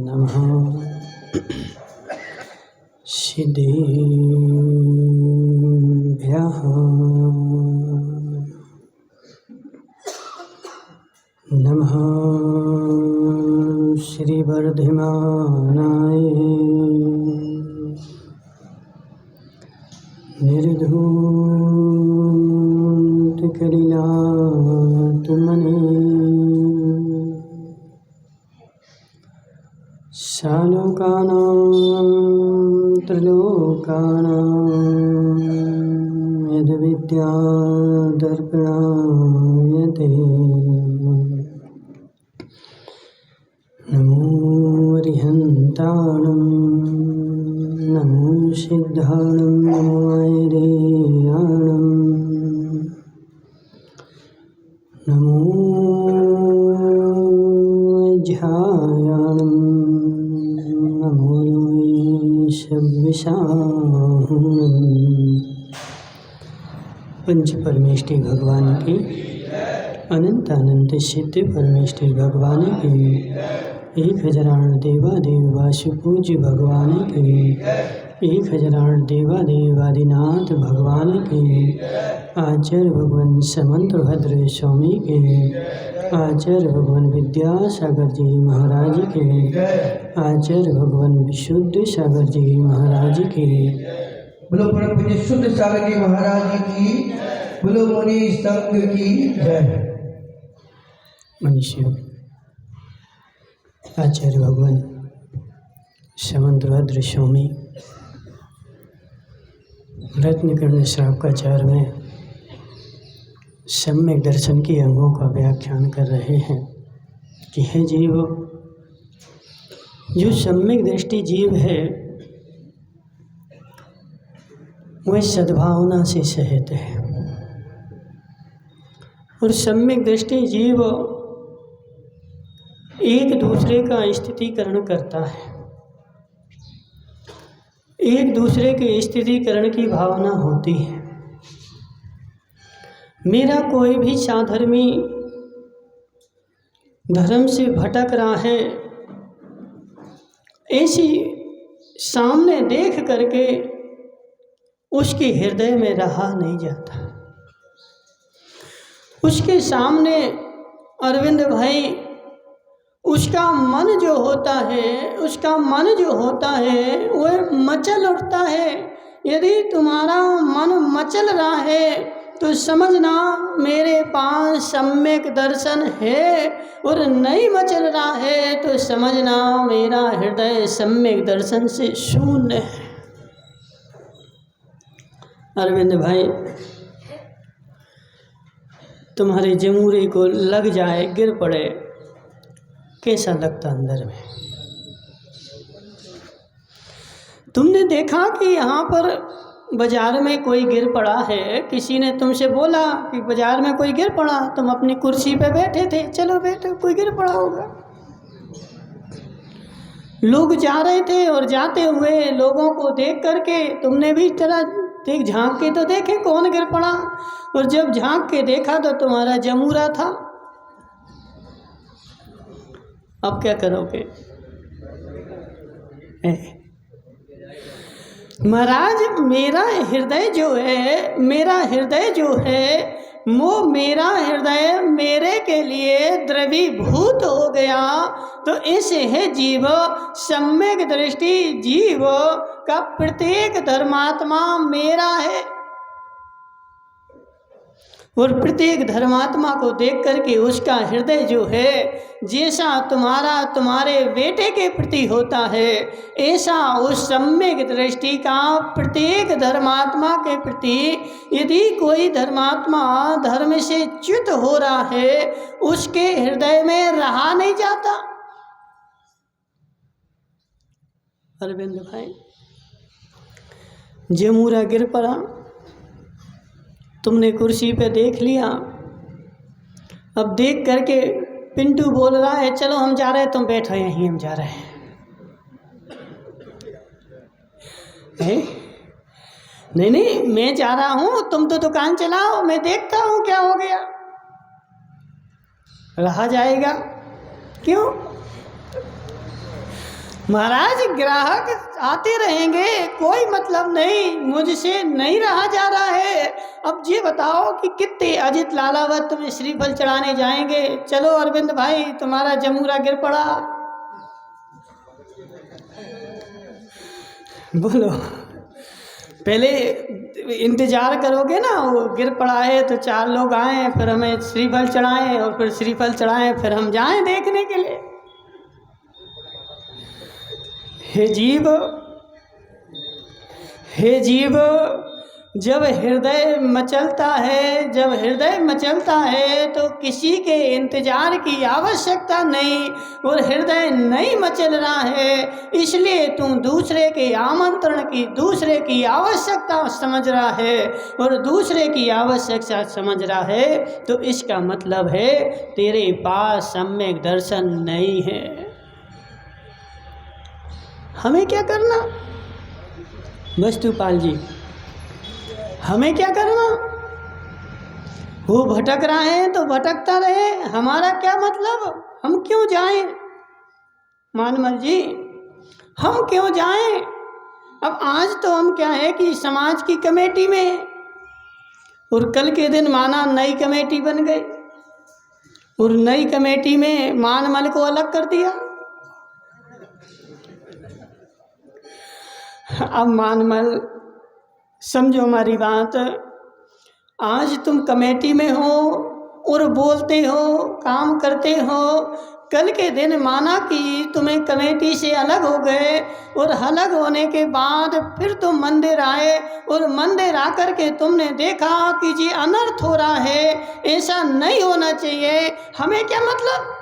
नमः सिद्धेभ्यः नमः श्रीवर्धमानाय निर्धूतकलिलातुमने सालोकानां त्रिलोकानां यद्विद्यादर्पणायते नमो रिहन्ताणं नमो सिद्धाणं नमो ऐरेयाणं नमो अज्ञायाणं नमो शब्दशाहं। पंच परमेष्टि भगवान की अनंत अनंत सिद्ध परमेष्टि भगवान की 1008 देवादेव वासु पूज्य भगवान की 1008 देवादेवादिनाथ भगवान की आचार्य भगवान समंतभद्र स्वामी के आचार्य भगवान विद्यासागर जी महाराज के आचार्य भगवान विशुद्ध सागर जी महाराज के बोलो परम पूज्य शुद्ध सागर जी महाराज की बोलो मुनि संघ की जय। मनुष्य आचार्य भगवान समंतभद्र स्वामी रत्नकर्ण श्रावकाचार्य में सम्यक दर्शन के अंगों का व्याख्यान कर रहे हैं कि है जीव, जो सम्यक दृष्टि जीव है वह सद्भावना से सहित है और सम्यक दृष्टि जीव एक दूसरे का स्थितिकरण करता है, एक दूसरे के स्थितिकरण की भावना होती है। मेरा कोई भी साधर्मी धर्म से भटक रहा है, ऐसी सामने देख करके उसके हृदय में रहा नहीं जाता। उसके सामने अरविंद भाई उसका मन जो होता है वह मचल उठता है। यदि तुम्हारा मन मचल रहा है तो समझना मेरे पास सम्यक दर्शन है, और नहीं मचल रहा है तो समझना मेरा हृदय सम्यक दर्शन से शून्य है। अरविंद भाई तुम्हारे जमूरे को लग जाए, गिर पड़े, कैसा लगता अंदर में? तुमने देखा कि यहाँ पर बाजार में कोई गिर पड़ा है, किसी ने तुमसे बोला कि बाजार में कोई गिर पड़ा, तुम अपनी कुर्सी पे बैठे थे, चलो बैठो, कोई गिर पड़ा होगा। लोग जा रहे थे और जाते हुए लोगों को देख करके तुमने भी चला देख झांक के तो देखे कौन गिर पड़ा, और जब झांक के देखा तो तुम्हारा जमूरा था। अब क्या करोगे? महाराज मेरा हृदय जो है वो मेरा हृदय मेरे के लिए द्रवीभूत हो गया। तो ऐसे है जीव, सम्यक दृष्टि जीव का प्रत्येक धर्मात्मा मेरा है, और प्रत्येक धर्मात्मा को देख करके उसका हृदय जो है जैसा तुम्हारे बेटे के प्रति होता है, ऐसा उस सम्यक दृष्टि का प्रत्येक धर्मात्मा के प्रति यदि कोई धर्मात्मा धर्म से च्युत हो रहा है उसके हृदय में रहा नहीं जाता। अरविंद भाई जमूरा गिर पड़ा, तुमने कुर्सी पे देख लिया, अब देख करके पिंटू बोल रहा है चलो हम जा रहे हैं, तुम बैठो यहीं, हम जा रहे हैं। नहीं मैं जा रहा हूँ, तुम तो दुकान चलाओ, मैं देखता हूँ क्या हो गया। रहा जाएगा। क्यों महाराज? ग्राहक आते रहेंगे, कोई मतलब नहीं, मुझसे नहीं रहा जा रहा है। अब ये बताओ कि कितने अजित लालावत तुम्हें श्रीफल चढ़ाने जाएंगे? चलो अरविंद भाई, तुम्हारा जमूरा गिर पड़ा। बोलो, पहले इंतजार करोगे ना, वो गिर पड़ा है तो 4 लोग आए, फिर हमें श्रीफल चढ़ाएं, और फिर श्रीफल चढ़ाएं, फिर हम जाएं देखने के लिए। हे जीव, हे जीव, जब हृदय मचलता है, जब हृदय मचलता है तो किसी के इंतजार की आवश्यकता नहीं, और हृदय नहीं मचल रहा है, इसलिए तू दूसरे के आमंत्रण की, दूसरे की आवश्यकता समझ रहा है, और दूसरे की आवश्यकता समझ रहा है, तो इसका मतलब है तेरे पास सम्यक दर्शन नहीं है। हमें क्या करना वस्तुपाल जी? हमें क्या करना? वो भटक रहा है तो भटकता रहे, हमारा क्या मतलब? हम क्यों जाएं? मानमल जी, हम क्यों जाएं? अब आज तो हम क्या है कि समाज की कमेटी में, और कल के दिन माना नई कमेटी बन गई, और नई कमेटी में मानमल को अलग कर दिया। अब मानमल, समझो हमारी बात, आज तुम कमेटी में हो और बोलते हो, काम करते हो, कल के दिन माना कि तुम्हें कमेटी से अलग हो गए, और अलग होने के बाद फिर तुम मंदिर आए, और मंदिर आकर के तुमने देखा कि जी अनर्थ हो रहा है, ऐसा नहीं होना चाहिए, हमें क्या मतलब?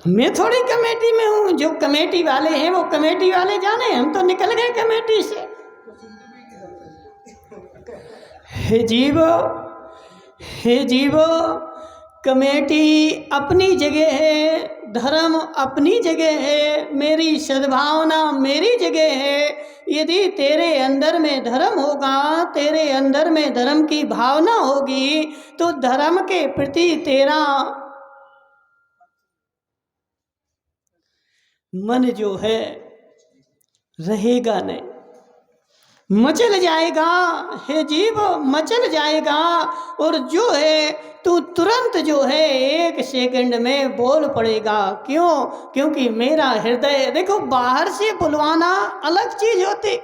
मैं थोड़ी कमेटी में हूँ, जो कमेटी वाले हैं वो कमेटी वाले जाने, हम तो निकल गए कमेटी से। हे जीवो, हे जीवो, कमेटी अपनी जगह है, धर्म अपनी जगह है, मेरी सद्भावना मेरी जगह है। यदि तेरे अंदर में धर्म होगा, तेरे अंदर में धर्म की भावना होगी, तो धर्म के प्रति तेरा मन जो है रहेगा नहीं, मचल जाएगा। हे जीव, मचल जाएगा, और जो है तू तुरंत जो है 1 सेकंड में बोल पड़ेगा। क्यों? क्योंकि मेरा हृदय, देखो बाहर से बुलवाना अलग चीज होती।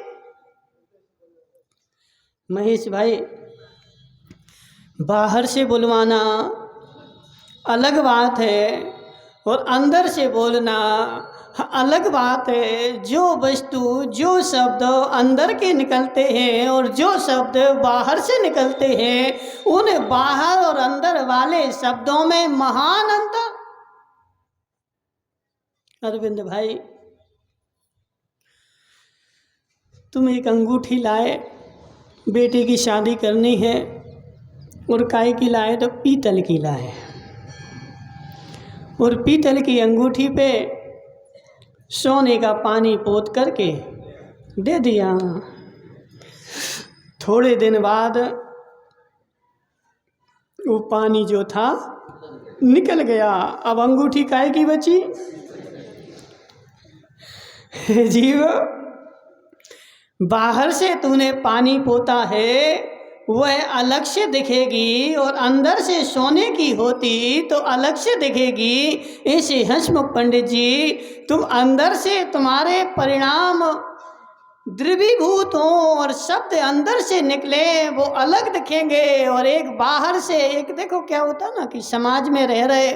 महेश भाई, बाहर से बुलवाना अलग बात है, और अंदर से बोलना अलग बात है। जो वस्तु, जो शब्द अंदर के निकलते हैं और जो शब्द बाहर से निकलते हैं, उन बाहर और अंदर वाले शब्दों में महान अंतर। अरविंद भाई, तुम एक अंगूठी लाए, बेटे की शादी करनी है, और काय की लाए? तो पीतल की लाए, और पीतल की अंगूठी पे सोने का पानी पोत करके दे दिया। थोड़े दिन बाद वो पानी जो था निकल गया, अब अंगूठी काहे की बची? जीव, बाहर से तूने पानी पोता है, वह अलग से दिखेगी, और अंदर से सोने की होती तो अलग से दिखेगी। ऐसे हंसमुख पंडित जी, तुम अंदर से तुम्हारे परिणाम द्रवीभूत हों और शब्द अंदर से निकले, वो अलग दिखेंगे, और एक बाहर से एक। देखो क्या होता ना कि समाज में रह रहे,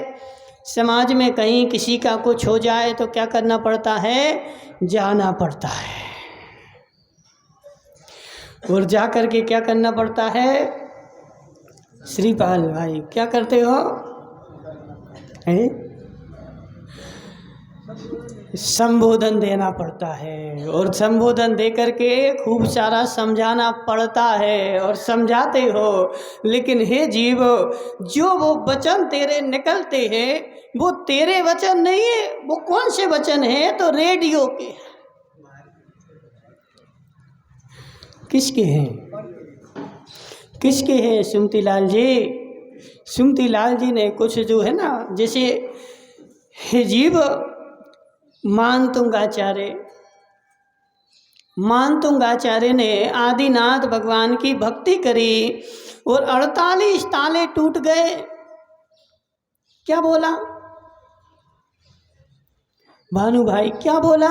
समाज में कहीं किसी का कुछ हो जाए तो क्या करना पड़ता है? जाना पड़ता है, और जा कर के क्या करना पड़ता है? श्रीपाल भाई क्या करते हो? संबोधन देना पड़ता है, और संबोधन दे करके खूब सारा समझाना पड़ता है, और समझाते हो। लेकिन हे जीव, जो वो वचन तेरे निकलते हैं वो तेरे वचन नहीं है। वो कौन से वचन है? तो रेडियो के। किसके हैं? किसके हैं सुमति लाल जी? सुमति लाल जी ने कुछ जो है ना, जैसे हे जीव मानतुंगाचार्य ने आदिनाथ भगवान की भक्ति करी और 48 ताले टूट गए। क्या बोला भानु भाई, क्या बोला?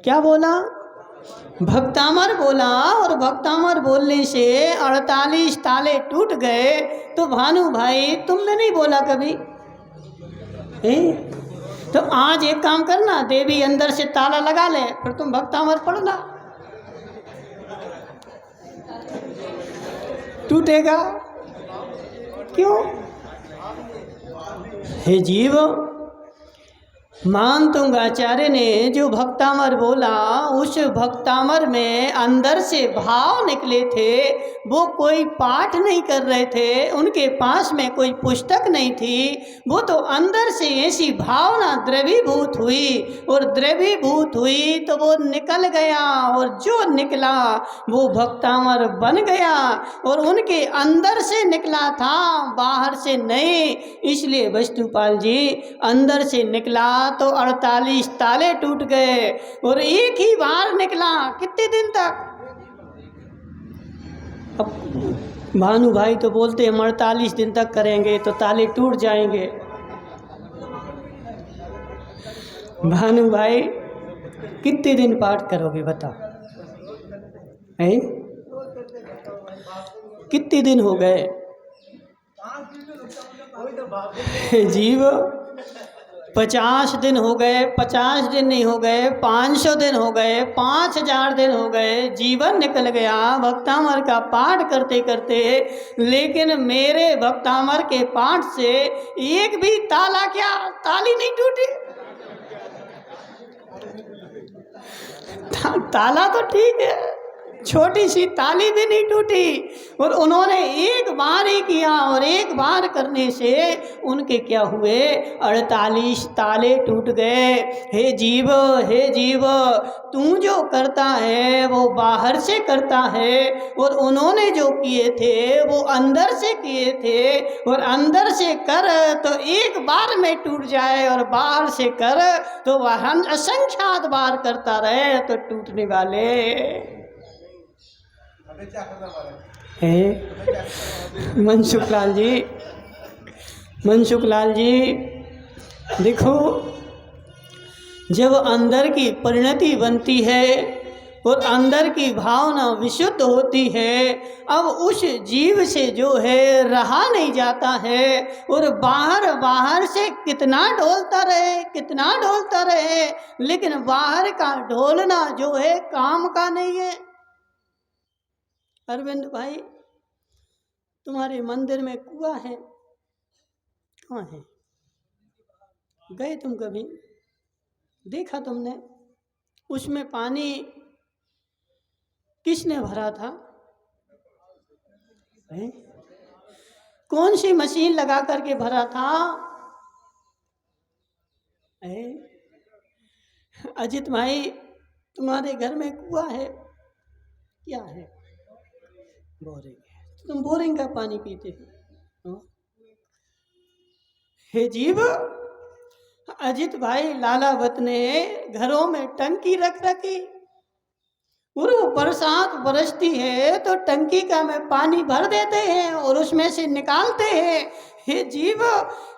क्या बोला? भक्तामर बोला, और भक्तामर बोलने से 48 ताले टूट गए। तो भानु भाई तुमने नहीं बोला कभी? तो आज एक काम करना, देवी अंदर से ताला लगा ले, फिर तुम भक्तामर पढ़ना, टूटेगा क्यों? हे जीव, मानतुंगाचार्य ने जो भक्तामर बोला, उस भक्तामर में अंदर से भाव निकले थे। वो कोई पाठ नहीं कर रहे थे, उनके पास में कोई पुस्तक नहीं थी। वो तो अंदर से ऐसी भावना द्रवीभूत हुई, और द्रवीभूत हुई तो वो निकल गया, और जो निकला वो भक्तामर बन गया। और उनके अंदर से निकला था, बाहर से नहीं। इसलिए वस्तुपाल जी, अंदर से निकला तो 48 ताले टूट गए, और एक ही बार निकला। कितने दिन तक? अब भानु भाई तो बोलते हम 48 दिन तक करेंगे तो ताले टूट जाएंगे। भानु भाई कितने दिन पाठ करोगे बताओ? हैं? कितने दिन हो गए जीव? 50 दिन हो गए, 50 दिन नहीं हो गए, 500 दिन हो गए, 5000 दिन हो गए, जीवन निकल गया भक्तामर का पाठ करते करते। लेकिन मेरे भक्तामर के पाठ से एक भी ताला, क्या ताली नहीं टूटी? ताला तो ठीक है, छोटी सी ताली भी नहीं टूटी। और उन्होंने एक बार ही किया, और एक बार करने से उनके क्या हुए? 48 ताले टूट गए। हे जीव, हे जीव, तू जो करता है वो बाहर से करता है, और उन्होंने जो किए थे वो अंदर से किए थे। और अंदर से कर तो एक बार में टूट जाए, और बाहर से कर तो वह असंख्यात बार करता रहे तो टूटने वाले मनसुख लाल जी। मनसुख लाल जी देखो, जब अंदर की परिणति बनती है और अंदर की भावना विशुद्ध होती है, अब उस जीव से जो है रहा नहीं जाता है। और बाहर से कितना ढोलता रहे, कितना ढोलता रहे, लेकिन बाहर का ढोलना जो है काम का नहीं है। अरविंद भाई, तुम्हारे मंदिर में कुआं है, कहाँ है? गए तुम कभी? देखा तुमने? उसमें पानी किसने भरा था? कौन सी मशीन लगा करके भरा था? अजित भाई, तुम्हारे घर में कुआं है? क्या है? बोरिंग है। तो तुम बोरिंग का पानी पीते हो? हे जीव, अजित भाई लालावत ने घरों में टंकी रख रखी, और वो बरसात बरसती है तो टंकी का में पानी भर देते हैं और उसमें से निकालते हैं। हे जीव,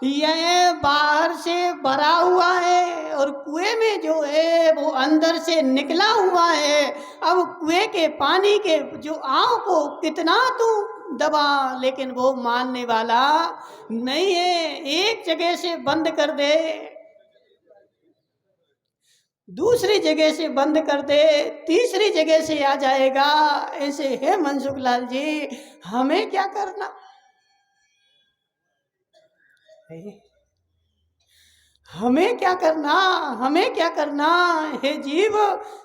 यह बाहर से भरा हुआ है और कुएं में जो है वो अंदर से निकला हुआ है। अब कुएं के पानी के जो आँव को कितना तू दबा, लेकिन वो मानने वाला नहीं है। एक जगह से बंद कर दे, दूसरी जगह से बंद कर दे, तीसरी जगह से आ जाएगा। ऐसे है मनसुख लाल जी, हमें क्या करना? हमें क्या करना? हमें क्या करना? हे जीव,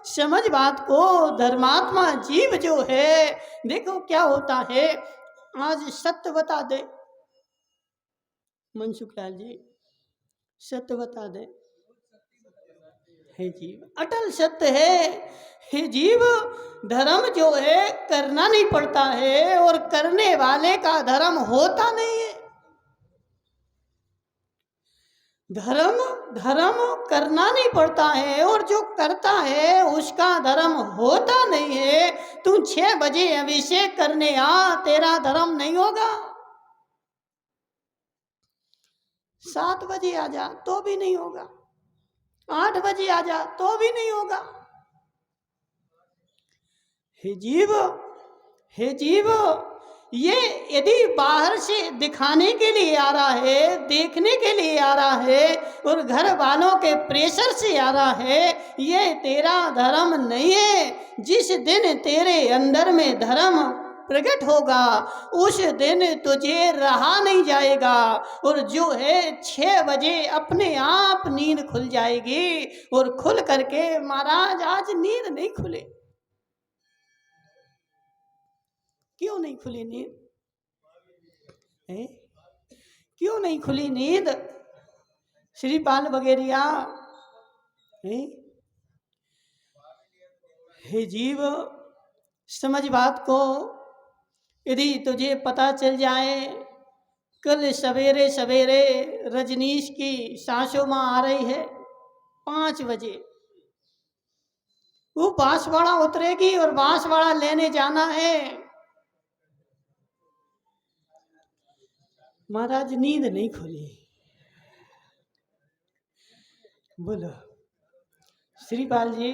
समझ बात को। धर्मात्मा जीव जो है, देखो क्या होता है। आज सत्य बता दे मनसुख लाल जी, सत्य बता दे। हे जीव, अटल सत्य है। हे जीव, धर्म जो है करना नहीं पड़ता है और करने वाले का धर्म होता नहीं है। धर्म धर्म करना नहीं पड़ता है और जो करता है उसका धर्म होता नहीं है। तू 6 बजे अभिषेक करने आ, तेरा धर्म नहीं होगा। 7 बजे आ जा तो भी नहीं होगा, 8 बजे आ जा तो भी नहीं होगा। हे जीव, हे जीव, ये यदि बाहर से दिखाने के लिए आ रहा है, देखने के लिए आ रहा है और घर वालों के प्रेशर से आ रहा है, ये तेरा धर्म नहीं है। जिस दिन तेरे अंदर में धर्म प्रकट होगा उस दिन तुझे रहा नहीं जाएगा और जो है 6 बजे अपने आप नींद खुल जाएगी। और खुल करके महाराज आज नींद नहीं खुले। क्यों नहीं खुली नींद? क्यों नहीं खुली नींद? श्रीपाल बगेरिया, हे जीव, समझ बात को। यदि तुझे पता चल जाए कल सवेरे सवेरे रजनीश की सासू माँ आ रही है 5 बजे, वो बांसवाड़ा उतरेगी और बांसवाड़ा लेने जाना है। महाराज नींद नहीं खुली। बोलो श्रीपाल जी,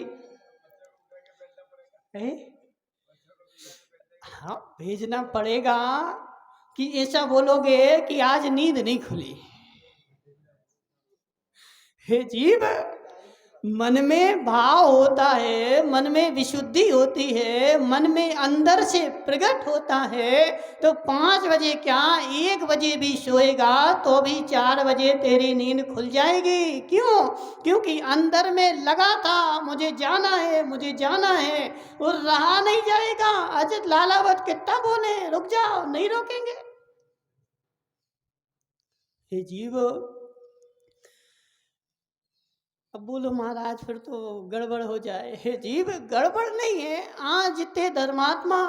हाँ भेजना पड़ेगा कि ऐसा बोलोगे कि आज नींद नहीं खुली। हे जीव, मन में भाव होता है, मन में विशुद्धि होती है, मन में अंदर से प्रकट होता है। तो 5 बजे क्या 1 बजे भी सोएगा तो भी 4 बजे तेरी नींद खुल जाएगी। क्यों? क्योंकि अंदर में लगा था मुझे जाना है, मुझे जाना है और रहा नहीं जाएगा। अजत लालावत कितना बोले, रुक जाओ, नहीं रोकेंगे। हे जीव, अब बोलो महाराज फिर तो गड़बड़ हो जाए। हे जीव, गड़बड़ नहीं है। आज जितने धर्मात्मा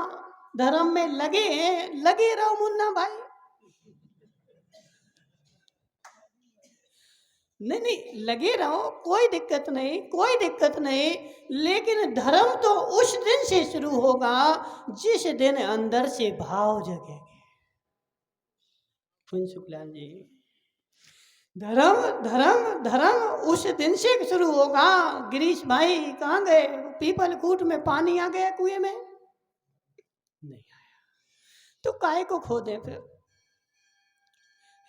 धर्म में लगे हैं, लगे रहो मुन्ना भाई। नहीं, लगे रहो, कोई दिक्कत नहीं, कोई दिक्कत नहीं। लेकिन धर्म तो उस दिन से शुरू होगा जिस दिन अंदर से भाव जगेंगे। शुक्लान जी, धर्म धर्म धर्म उस दिन से शुरू होगा। गिरीश भाई कहाँ गए? पीपल कूट में पानी आ गया कुएं में? नहीं आया तो काहे को खोदे फिर?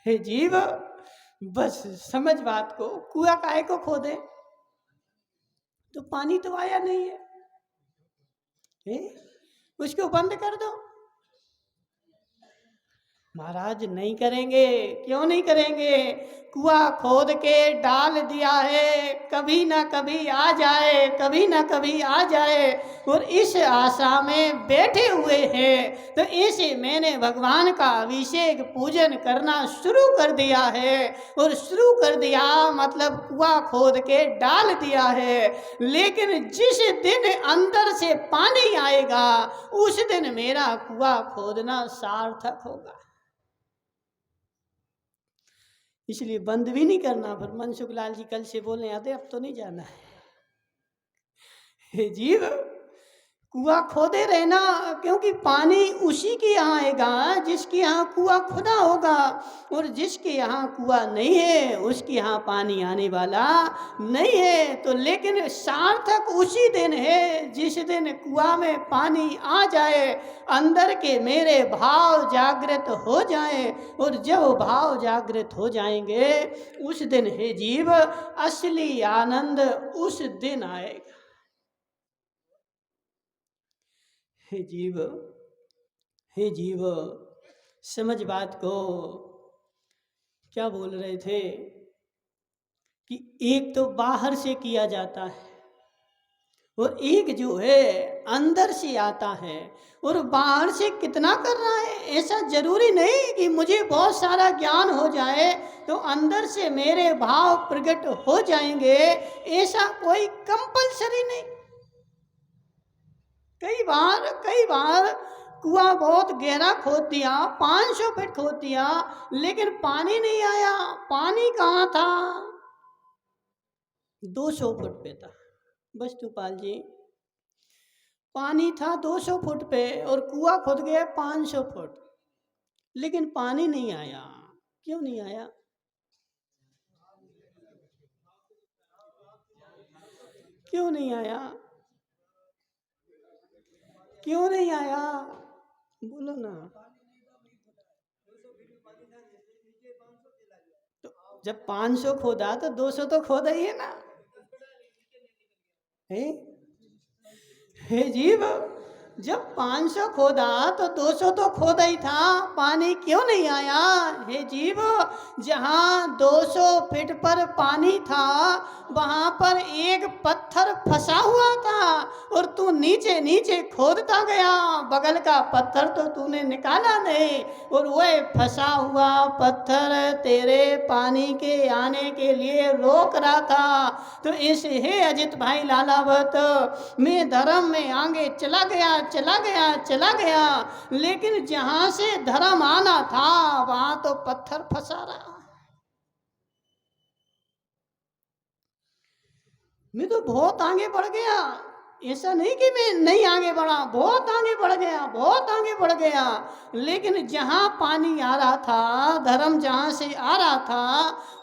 हे जीव, बस समझ बात को। कुआं काहे को खोदे? तो पानी तो आया नहीं है, उसको बंद कर दो। महाराज नहीं करेंगे। क्यों नहीं करेंगे? कुआं खोद के डाल दिया है, कभी ना कभी आ जाए, कभी ना कभी आ जाए। और इस आशा में बैठे हुए हैं। तो इसे मैंने भगवान का अभिषेक पूजन करना शुरू कर दिया है। और शुरू कर दिया मतलब कुआं खोद के डाल दिया है। लेकिन जिस दिन अंदर से पानी आएगा उस दिन मेरा कुआं खोदना सार्थक होगा। इसलिए बंद भी नहीं करना। फिर मनसुख लाल जी कल से बोलने आते अब तो नहीं जाना है। हे जीव, कुआं खोदे रहना, क्योंकि पानी उसी के यहाँ आएगा जिसके यहाँ कुआं खुदा होगा। और जिसके यहाँ कुआं नहीं है उसके यहाँ पानी आने वाला नहीं है। तो लेकिन सार्थक उसी दिन है जिस दिन कुआं में पानी आ जाए, अंदर के मेरे भाव जागृत हो जाए। और जब भाव जागृत हो जाएंगे उस दिन हे जीव असली आनंद उस दिन आएगा। हे जीव, हे जीव, समझ बात को। क्या बोल रहे थे कि एक तो बाहर से किया जाता है और एक जो है अंदर से आता है। और बाहर से कितना कर रहा है ऐसा जरूरी नहीं कि मुझे बहुत सारा ज्ञान हो जाए तो अंदर से मेरे भाव प्रकट हो जाएंगे, ऐसा कोई कंपलसरी नहीं। कई बार कुआं बहुत गहरा खोद दिया, 500 फीट खोद दिया, लेकिन पानी नहीं आया। पानी कहाँ था? 200 फुट पे था। वस्तुपाल जी, पानी था 200 फुट पे और कुआं खोद गया 500 फुट, लेकिन पानी नहीं आया। क्यों नहीं आया? क्यों नहीं आया? क्यों नहीं आया? बोलो ना। तो जब 500 खोदा तो 200 तो खोदा ही है ना। हे जीव, जब 500 खोदा तो 200 तो खोदा ही था, पानी क्यों नहीं आया? हे जीव, जहाँ 200 फीट पर पानी था वहाँ पर एक पत्थर फंसा हुआ था और तू नीचे नीचे खोदता गया, बगल का पत्थर तो तूने निकाला नहीं और वह फंसा हुआ पत्थर तेरे पानी के आने के लिए रोक रहा था। तो इस हे अजित भाई लालावत, मैं धर्म में आगे चला गया, लेकिन जहां से धर्म आना था वहां तो पत्थर फंसा रहा। मैं तो बहुत आगे बढ़ गया, ऐसा नहीं कि मैं नहीं आगे बढ़ा, बहुत आगे बढ़ गया, लेकिन जहाँ पानी आ रहा था, धर्म जहाँ से आ रहा था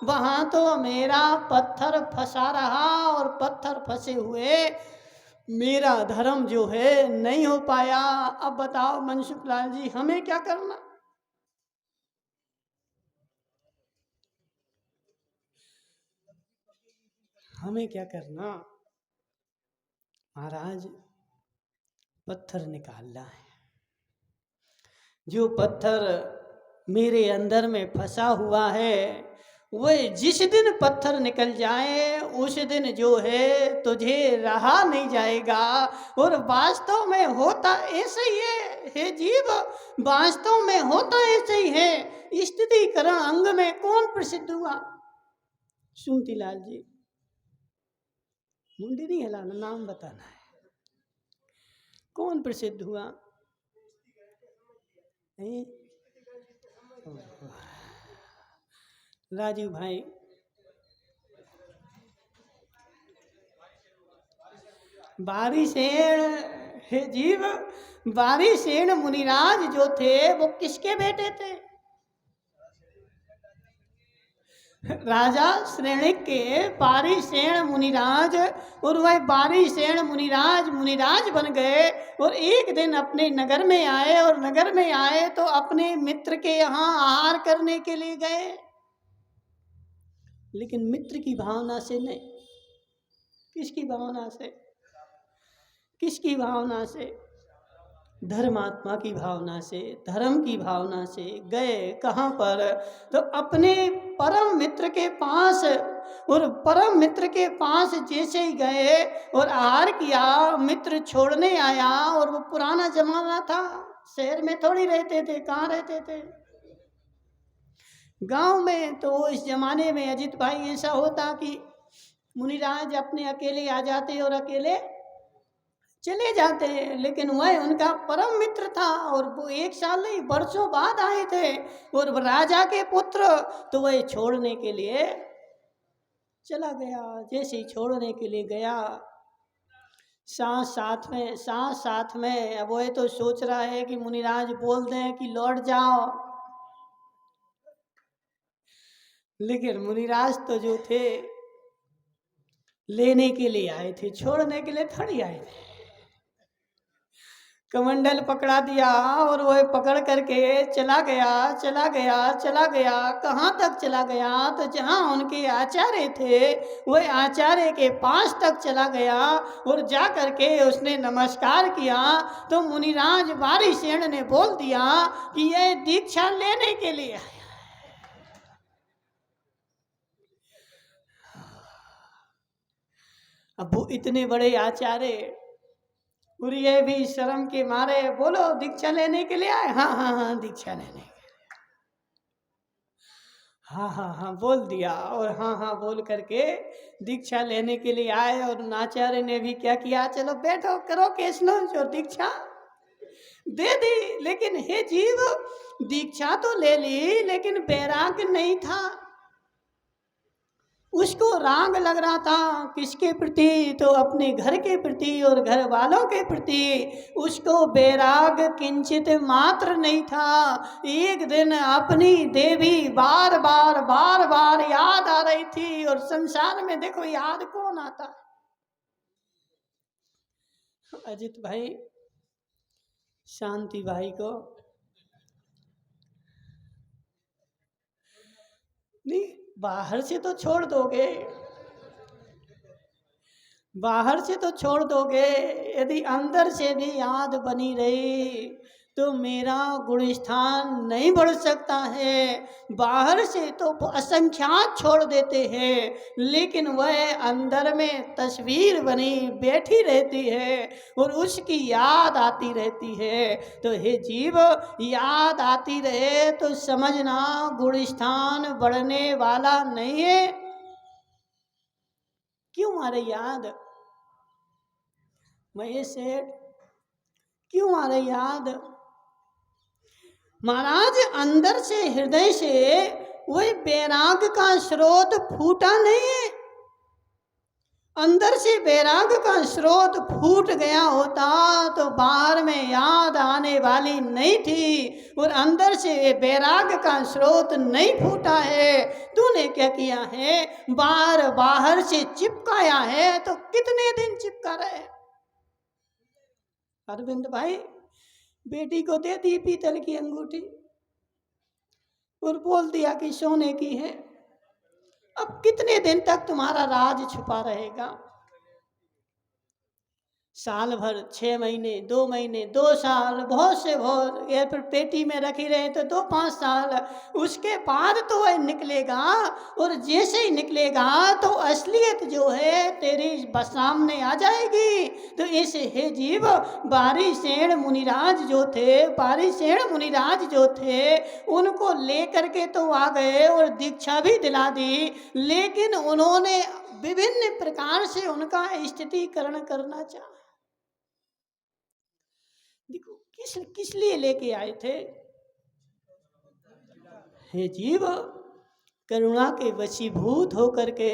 वहाँ तो मेरा पत्थर फंसा रहा और पत्थर फंसे हुए मेरा धर्म जो है नहीं हो पाया। अब बताओ मनसुख लाल जी, हमें क्या करना? हमें क्या करना? महाराज, पत्थर निकालना है। जो पत्थर मेरे अंदर में फंसा हुआ है वह जिस दिन पत्थर निकल जाए उस दिन जो है तुझे रहा नहीं जाएगा। और वास्तव में होता ऐसे ही है हे जीव, वास्तव में होता ऐसे ही है। स्थितिकरण अंग में कौन प्रसिद्ध हुआ? सुमति लाल जी, मुंडी नहीं हिलाना, नाम बताना है। कौन प्रसिद्ध हुआ? राजीव भाई, बारिशेण, हे जीव, बारिशेण मुनिराज जो थे वो किसके बेटे थे? राजा श्रेणिक के बारिशेण मुनिराज। और वह बारिशेण मुनिराज बन गए और एक दिन अपने नगर में आए, और नगर में आए तो अपने मित्र के यहाँ आहार करने के लिए गए, लेकिन मित्र की भावना से नहीं। किसकी भावना से? किसकी भावना से? धर्मात्मा की भावना से, धर्म की भावना से गए। कहाँ पर? तो अपने परम मित्र के पास। और परम मित्र के पास जैसे ही गए और आहार किया, मित्र छोड़ने आया। और वो पुराना जमाना था, शहर में थोड़ी रहते थे, कहाँ रहते थे? गांव में। तो इस जमाने में अजित भाई ऐसा होता कि मुनिराज अपने अकेले आ जाते और अकेले चले जाते, लेकिन वह उनका परम मित्र था और वो एक साल नहीं वर्षों बाद आए थे। और राजा के पुत्र, तो वह छोड़ने के लिए चला गया। जैसे ही छोड़ने के लिए गया, सांस साथ में। अब वह तो सोच रहा है कि मुनिराज बोल दें कि लौट जाओ, लेकिन मुनिराज तो जो थे लेने के लिए आए थे, छोड़ने के लिए थोड़ी आए थे। कमंडल पकड़ा दिया और वह पकड़ करके चला गया। कहाँ तक चला गया? तो जहाँ उनके आचार्य थे वह आचार्य के पास तक चला गया और जा करके उसने नमस्कार किया। तो मुनिराज बारिशेण ने बोल दिया कि यह दीक्षा लेने के लिए आया। अब वो इतने बड़े आचार्य, और ये भी शर्म के मारे, बोलो दीक्षा लेने के लिए आए? हाँ, दीक्षा लेने के लिए। हाँ हाँ हाँ बोल दिया, और हाँ हाँ बोल करके दीक्षा लेने के लिए आए। और आचार्य ने भी क्या किया, चलो बैठो करो केस लॉन्च, और दीक्षा दे दी। लेकिन हे जीव, दीक्षा तो ले ली लेकिन बैराग नहीं था। उसको राग लग रहा था किसके प्रति, तो अपने घर के प्रति और घर वालों के प्रति। उसको बैराग किंचित मात्र नहीं था। एक दिन अपनी देवी बार बार बार बार याद आ रही थी। और संसार में देखो याद कौन आता है? अजित भाई, शांति भाई को नहीं, बाहर से तो छोड़ दोगे, बाहर से तो छोड़ दोगे, यदि अंदर से भी याद बनी रही तो मेरा गुणस्थान नहीं बढ़ सकता है। बाहर से तो असंख्यात छोड़ देते हैं, लेकिन वह अंदर में तस्वीर बनी बैठी रहती है और उसकी याद आती रहती है। तो हे जीव, याद आती रहे तो समझना गुणस्थान बढ़ने वाला नहीं है। क्यों आ रही याद महेश सेठ, क्यों आ रही याद? महाराज, अंदर से हृदय से वही बैराग का स्रोत फूटा नहीं है। अंदर से बैराग का स्रोत फूट गया होता तो बाहर में याद आने वाली नहीं थी। और अंदर से बैराग का स्रोत नहीं फूटा है। तूने क्या किया है, बाहर से चिपकाया है, तो कितने दिन चिपका रहे? अरविंद भाई, बेटी को दे दी पीतल की अंगूठी और बोल दिया कि सोने की है। अब कितने दिन तक तुम्हारा राज छुपा रहेगा? साल भर, 6 महीने, 2 महीने, 2 साल, बहुत से बहुत, या फिर पेटी में रखी रहे तो 2-5 साल, उसके बाद तो वह निकलेगा। और जैसे ही निकलेगा तो असलियत जो है तेरी सामने आ जाएगी। तो ऐसे हे जीव, बारिशेण मुनिराज जो थे, बारिशेण मुनिराज जो थे, उनको लेकर के तो आ गए और दीक्षा भी दिला दी। लेकिन उन्होंने विभिन्न प्रकार से उनका स्थितिकरण करना चाहा। देखो किस लिए लेके आए थे? हे जीव, करुणा के वशीभूत होकर के,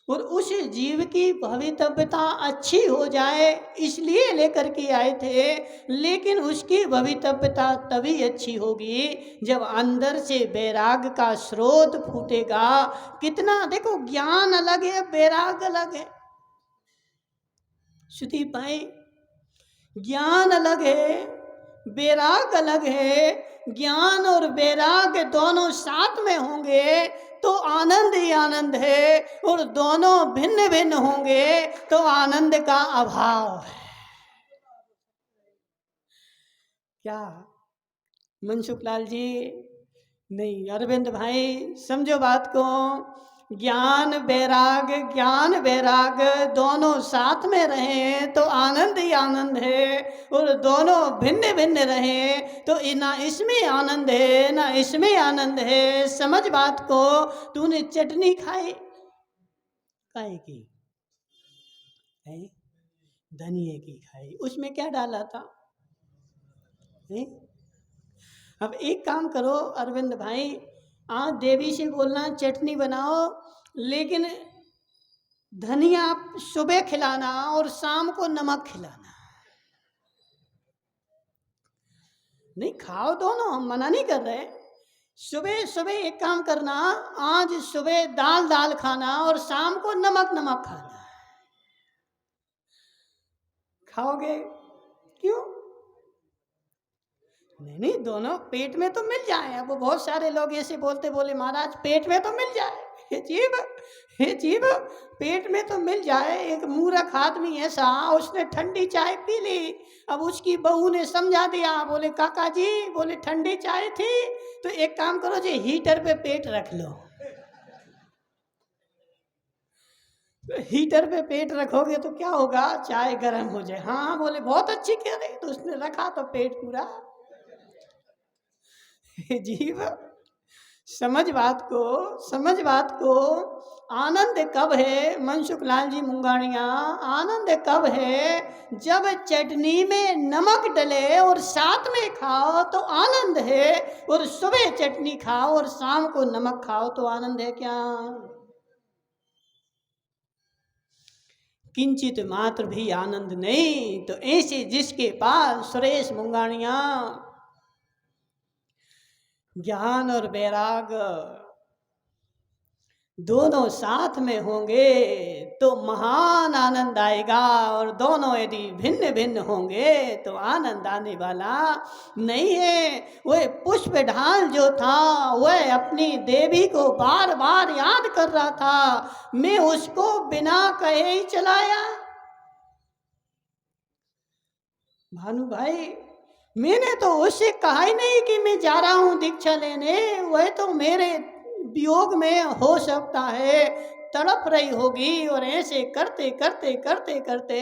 और उस जीव की भवितव्यता अच्छी हो जाए इसलिए लेकर के आए थे। लेकिन उसकी भवितव्यता तभी अच्छी होगी जब अंदर से बैराग का स्रोत फूटेगा। कितना देखो, ज्ञान अलग है, बैराग अलग है। सुदीप भाई, ज्ञान अलग है, बैराग अलग है। ज्ञान और बैराग दोनों साथ में होंगे तो आनंद ही आनंद है, और दोनों भिन्न भिन्न होंगे तो आनंद का अभाव है। क्या मनसुख लाल जी? नहीं, अरविंद भाई समझो बात को। ज्ञान बैराग दोनों साथ में रहें तो आनंद ही आनंद है, और दोनों भिन्न भिन्न रहें तो ना इसमें आनंद है ना इसमें आनंद है। समझ बात को। तूने चटनी खाई काहे की? धनिये की खाई। उसमें क्या डाला था? अब एक काम करो अरविंद भाई, आज देवी से बोलना चटनी बनाओ, लेकिन धनिया सुबह खिलाना और शाम को नमक खिलाना। नहीं, खाओ दोनों, हम मना नहीं कर रहे। सुबह सुबह एक काम करना, आज सुबह दाल खाना और शाम को नमक खाना। खाओगे? क्यों? नहीं, दोनों पेट में तो मिल जाए। अब बहुत सारे लोग ऐसे बोले महाराज पेट में तो मिल जाए। हे जीव, पेट में तो मिल जाए। एक मूर्ख आदमी ऐसा, उसने ठंडी चाय पी ली। अब उसकी बहू ने समझा दिया, बोले काका जी, बोले ठंडी चाय थी तो एक काम करो जी, हीटर पे पेट रख लो। हीटर पे पेट रखोगे तो क्या होगा? चाय गर्म हो जाए। हाँ, बोले बहुत अच्छी कह रही। तो उसने रखा तो पेट पूरा। जीव, समझ बात को, समझ बात को। आनंद कब है मनसुख लाल जी मुंगानिया, आनंद कब है जब चटनी में नमक डले और साथ में खाओ तो आनंद है, और सुबह चटनी खाओ और शाम को नमक खाओ तो आनंद है क्या? किंचित मात्र भी आनंद नहीं। तो ऐसे जिसके पास सुरेश मुंगानिया ज्ञान और वैराग दोनों साथ में होंगे तो महान आनंद आएगा, और दोनों यदि भिन्न भिन्न होंगे तो आनंद आने वाला नहीं है। वह पुष्प ढाल जो था वह अपनी देवी को बार बार याद कर रहा था, मैं उसको बिना कहे ही चलाया। भानु भाई, मैंने तो उससे कहा ही नहीं कि मैं जा रहा हूँ दीक्षा लेने, वह तो मेरे वियोग में हो सकता है तड़प रही होगी। और ऐसे करते करते करते करते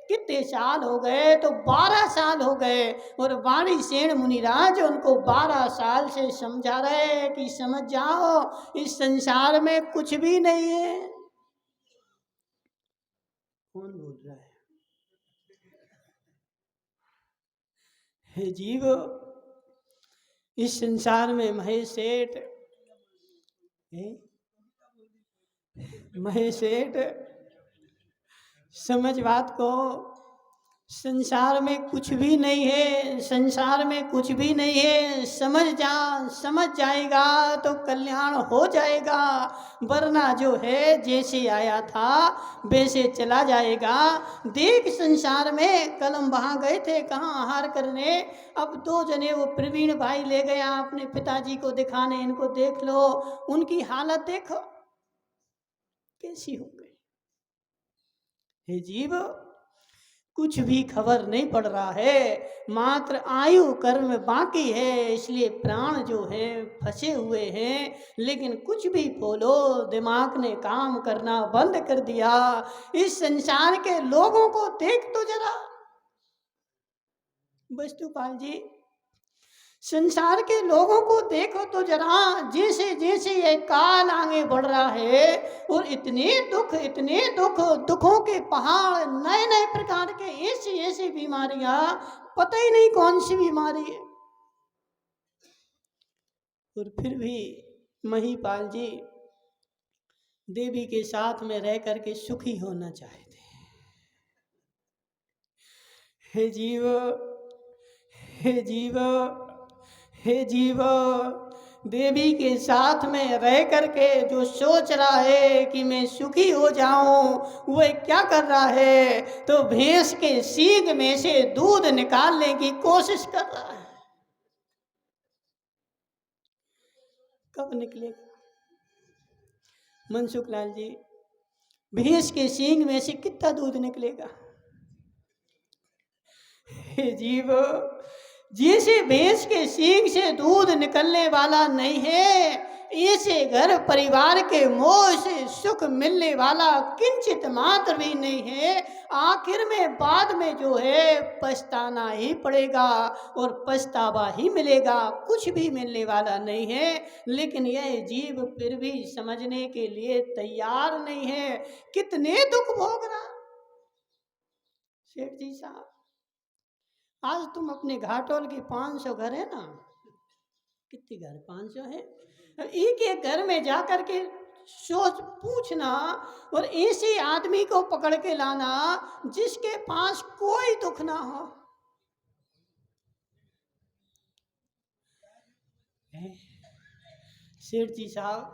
कितने साल हो गए, तो 12 साल हो गए। और वाणी सेन मुनिराज उनको 12 साल से समझा रहे कि समझ जाओ इस संसार में कुछ भी नहीं है। कौन बोल रहा है? हे जीव, इस संसार में महेश सेठ, महेश सेठ समझ बात को, संसार में कुछ भी नहीं है, संसार में कुछ भी नहीं है। समझ जा, समझ जाएगा तो कल्याण हो जाएगा, वरना जो है जैसे आया था वैसे चला जाएगा। देख संसार में कल हम वहाँ गए थे कहाँ आहार करने, अब 2 जने वो प्रवीण भाई ले गया अपने पिताजी को दिखाने, इनको देख लो, उनकी हालत देखो कैसी हो गई। हे जीव, कुछ भी खबर नहीं पड़ रहा है, मात्र आयु कर्म बाकी है, इसलिए प्राण जो है फंसे हुए हैं। लेकिन कुछ भी बोलो, दिमाग ने काम करना बंद कर दिया। इस संसार के लोगों को देख तो जरा वस्तुपाल जी, संसार के लोगों को देखो तो जरा, जैसे जैसे ये काल आगे बढ़ रहा है, और इतने दुख, इतने दुख, दुखों के पहाड़, नए नए प्रकार के ऐसी ऐसी बीमारियां, पता ही नहीं कौन सी बीमारी है। और फिर भी महिपाल जी देवी के साथ में रह करके सुखी होना चाहते हैं। हे जीव, हे जीव, हे जीव, देवी के साथ में रह करके जो सोच रहा है कि मैं सुखी हो जाऊं, वह क्या कर रहा है? तो भैंस के सींग में से दूध निकालने की कोशिश कर रहा है। कब निकलेगा मनसुख लाल जी? भैंस के सींग में से कितना दूध निकलेगा? हे जीव, जैसे भैंस के सींग से दूध निकलने वाला नहीं है, ऐसे घर परिवार के मोह से सुख मिलने वाला किंचित मात्र भी नहीं है। आखिर में बाद में जो है पछताना ही पड़ेगा, और पछतावा ही मिलेगा, कुछ भी मिलने वाला नहीं है। लेकिन यह जीव फिर भी समझने के लिए तैयार नहीं है। कितने दुख भोग रहा सेठ जी साहब। आज तुम अपने घाटोल के 500 घर है ना, कितने घर? 500 है। एक एक घर में जाकर के सोच पूछना, और ऐसे आदमी को पकड़ के लाना जिसके पास कोई दुख ना हो। सेठ जी साहब,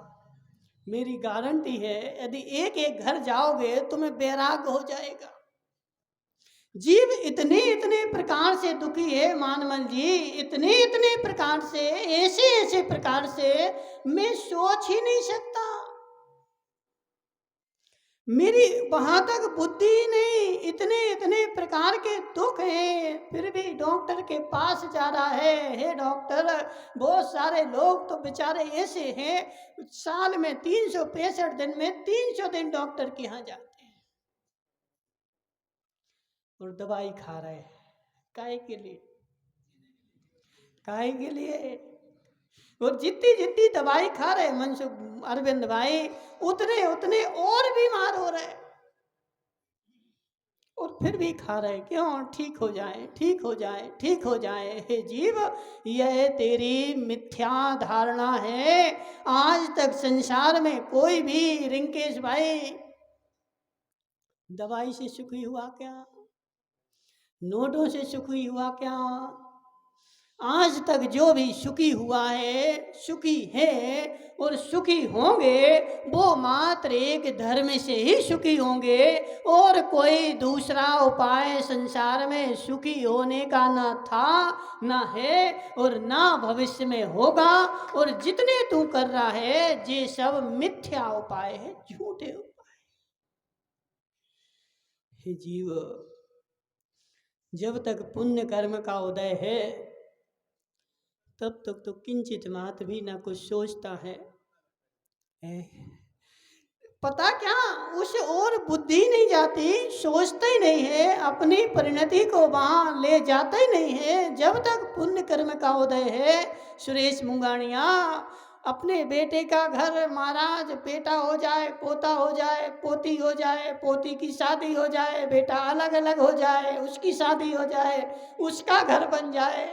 मेरी गारंटी है, यदि एक एक घर जाओगे तुम्हें वैराग हो जाएगा। जीव इतने इतने प्रकार से दुखी है मानमल जी, इतने इतने प्रकार से, ऐसे ऐसे प्रकार से मैं सोच ही नहीं सकता। मेरी वहां तक बुद्धि ही नहीं, इतने इतने प्रकार के दुख हैं, फिर भी डॉक्टर के पास जा रहा है। हे डॉक्टर, बहुत सारे लोग तो बेचारे ऐसे हैं, साल में 365 दिन में 300 दिन डॉक्टर के यहाँ जाते हैं और दवाई खा रहे हैं। काहे के लिए? काहे के लिए? और जितनी जितनी दवाई खा रहे मनसुख अरविंद भाई, उतने उतने और बीमार हो रहे, और फिर भी खा रहे, क्यों? ठीक हो जाए, ठीक हो जाए, ठीक हो जाए। हे जीव, यह तेरी मिथ्या धारणा है। आज तक संसार में कोई भी रिंकेश भाई दवाई से सुखी हुआ क्या? नोटों से सुखी हुआ क्या? आज तक जो भी सुखी हुआ है, सुखी है और सुखी होंगे, वो मात्र एक धर्म से ही सुखी होंगे, और कोई दूसरा उपाय संसार में सुखी होने का ना था, ना है और ना भविष्य में होगा। और जितने तू कर रहा है, ये सब मिथ्या उपाय है, झूठे उपाय। हे जीव, जब तक पुण्य कर्म का उदय है, तब तक तो किंचित मात्र भी ना कुछ सोचता है। पता क्या, उसे और बुद्धि नहीं जाती, सोचता ही नहीं है, अपनी परिणति को वहां ले जाता ही नहीं है जब तक पुण्य कर्म का उदय है। सुरेश मुंगानिया, अपने बेटे का घर महाराज बेटा हो जाए, पोता हो जाए, पोती हो जाए, पोती की शादी हो जाए, बेटा अलग अलग हो जाए, उसकी शादी हो जाए, उसका घर बन जाए।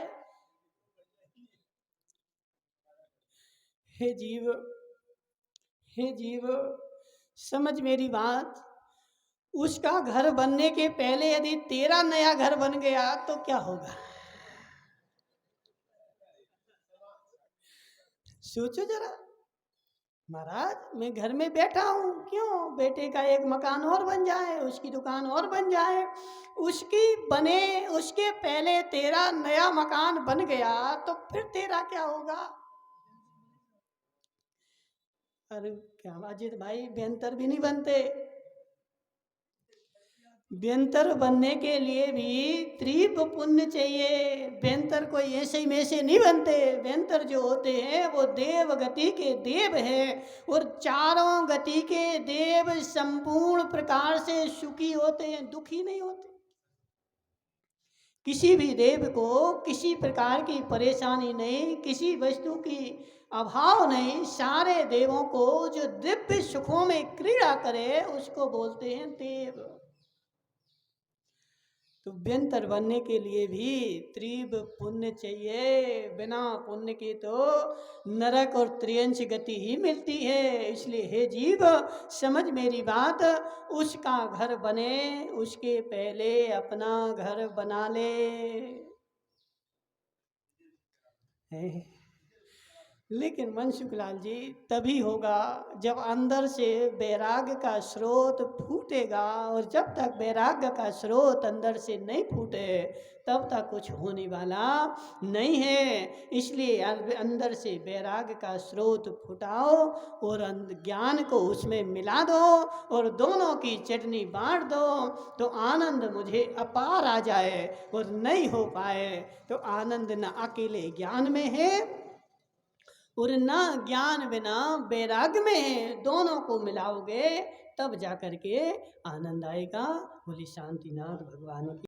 हे जीव, हे जीव, समझ मेरी बात। उसका घर बनने के पहले यदि तेरा नया घर बन गया तो क्या होगा? सोचो जरा। महाराज मैं घर में बैठा हूँ, क्यों? बेटे का एक मकान और बन जाए, उसकी दुकान और बन जाए, उसकी बने, उसके पहले तेरा नया मकान बन गया तो फिर तेरा क्या होगा? अरे क्या अजित भाई, बेहतर भी नहीं बनते। बेहतर बनने के लिए भी त्रिप पुण्य चाहिए। बेहतर कोई ऐसे ही में से नहीं बनते। बेहतर जो होते हैं वो देव गति के देव हैं, और चारों गति के देव संपूर्ण प्रकार से सुखी होते हैं, दुखी नहीं होते। किसी भी देव को किसी प्रकार की परेशानी नहीं, किसी वस्तु की अभाव नहीं। सारे देवों को जो दिव्य सुखों में क्रीड़ा करे उसको बोलते हैं देव। तो बेहतर बनने के लिए भी तीव्र पुण्य चाहिए। बिना पुण्य के तो नरक और त्रियंश गति ही मिलती है। इसलिए हे जीव, समझ मेरी बात। उसका घर बने उसके पहले अपना घर बना ले। लेकिन मनसुख लाल जी, तभी होगा जब अंदर से वैराग्य का स्रोत फूटेगा, और जब तक वैराग्य का स्रोत अंदर से नहीं फूटे तब तक कुछ होने वाला नहीं है। इसलिए अंदर से वैराग्य का स्रोत फुटाओ और ज्ञान को उसमें मिला दो, और दोनों की चटनी बांट दो, तो आनंद मुझे अपार आ जाए। और नहीं हो पाए तो आनंद न अकेले ज्ञान में है और ना ज्ञान बिना वैराग्य में है। दोनों को मिलाओगे तब जाकर के आनंद आएगा। बोली शांतिनाथ भगवान की।